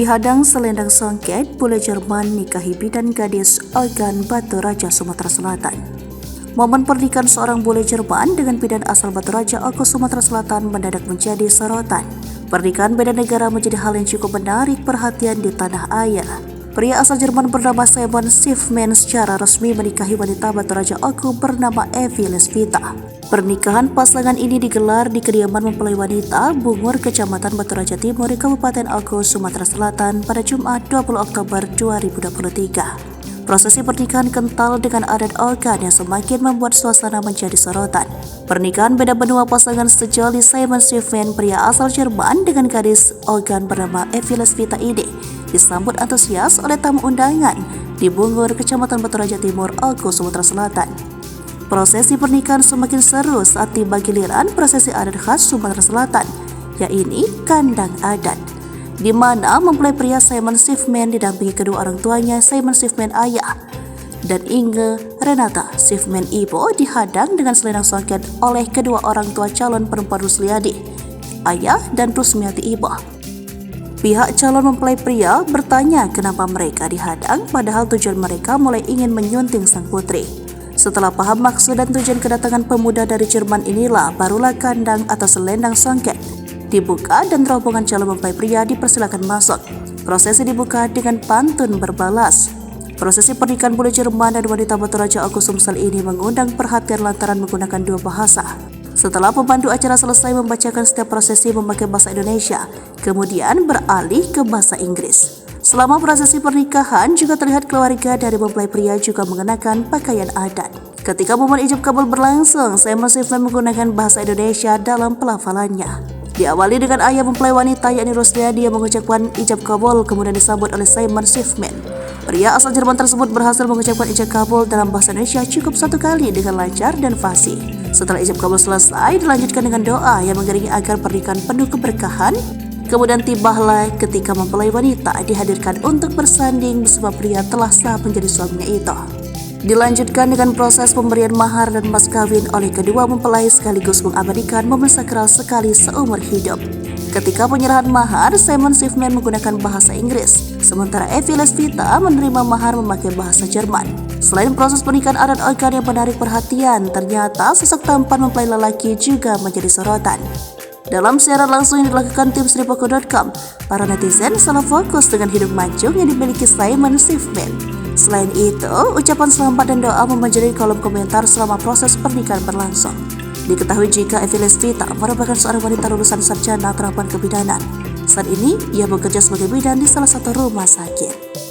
Dihadang selendang songket, bule Jerman nikahi bidan gadis Ogan Batu Raja, Sumatera Selatan. Momen pernikahan seorang bule Jerman dengan bidan asal Batu Raja, Ogo, Sumatera Selatan mendadak menjadi sorotan. Pernikahan beda negara menjadi hal yang cukup menarik perhatian di tanah air. Pria asal Jerman bernama Simon Schiffman secara resmi menikahi wanita Batu Raja Ogo bernama Evi Lesvita. Pernikahan pasangan ini digelar di kediaman mempelai wanita Bungur, Kecamatan Batu Raja Timur, Kabupaten Ogo, Sumatera Selatan pada Jumat 20 Oktober 2023. Prosesi pernikahan kental dengan adat Ogan yang semakin membuat suasana menjadi sorotan. Pernikahan beda benua pasangan sejoli Simon Schiffman, pria asal Jerman, dengan gadis Ogan bernama Evi Lesvita ini disambut antusias oleh tamu undangan di Bungur, Kecamatan Batu Raja Timur, Ogo, Sumatera Selatan. Prosesi pernikahan semakin seru saat tiba giliran prosesi adat khas Sumatera Selatan, yaitu kandang adat, di mana mempelai pria Simon Schiffman didampingi kedua orang tuanya, Simon Schiffman ayah dan Inge Renata Schiffman ibu, dihadang dengan selendang songket oleh kedua orang tua calon perempuan Rusliadi, ayah, dan Rusmiati ibu. Pihak calon mempelai pria bertanya kenapa mereka dihadang, padahal tujuan mereka mulai ingin menyunting sang putri. Setelah paham maksud dan tujuan kedatangan pemuda dari Jerman inilah barulah kandang atau selendang songket dibuka dan rombongan calon mempelai pria dipersilakan masuk. Prosesi dibuka dengan pantun berbalas. Prosesi pernikahan bule Jerman dan wanita Batu Raja Ogo Sumsel ini mengundang perhatian lantaran menggunakan dua bahasa. Setelah pemandu acara selesai membacakan setiap prosesi memakai bahasa Indonesia, kemudian beralih ke bahasa Inggris. Selama prosesi pernikahan juga terlihat keluarga dari mempelai pria juga mengenakan pakaian adat. Ketika momen ijab kabul berlangsung, Simon Schiffman menggunakan bahasa Indonesia dalam pelafalannya. Diawali dengan ayah mempelai wanita yakni Rusliadi yang mengucapkan ijab kabul, kemudian disambut oleh Simon Schiffman. Pria asal Jerman tersebut berhasil mengucapkan ijab kabul dalam bahasa Indonesia cukup satu kali dengan lancar dan fasih. Setelah ijab kabul selesai, dilanjutkan dengan doa yang mengiringi agar pernikahan penuh keberkahan. Kemudian tibalah ketika mempelai wanita dihadirkan untuk bersanding bersama pria telah sah menjadi suaminya itu. Dilanjutkan dengan proses pemberian mahar dan mas kawin oleh kedua mempelai sekaligus mengabadikan momen sakral sekali seumur hidup. Ketika penyerahan mahar, Simon Schiffman menggunakan bahasa Inggris, sementara Evi Lesvita menerima mahar memakai bahasa Jerman. Selain proses pernikahan adat Ogan yang menarik perhatian, ternyata sosok tampan mempelai lelaki juga menjadi sorotan. Dalam siaran langsung yang dilakukan tim Sripoko.com, para netizen salah fokus dengan hidup mancung yang dimiliki Simon Schiffman. Selain itu, ucapan selamat dan doa memanjari kolom komentar selama proses pernikahan berlangsung. Diketahui jika Evi Lesvita merupakan seorang wanita lulusan sarjana terapan kebidanan. Saat ini, ia bekerja sebagai bidan di salah satu rumah sakit.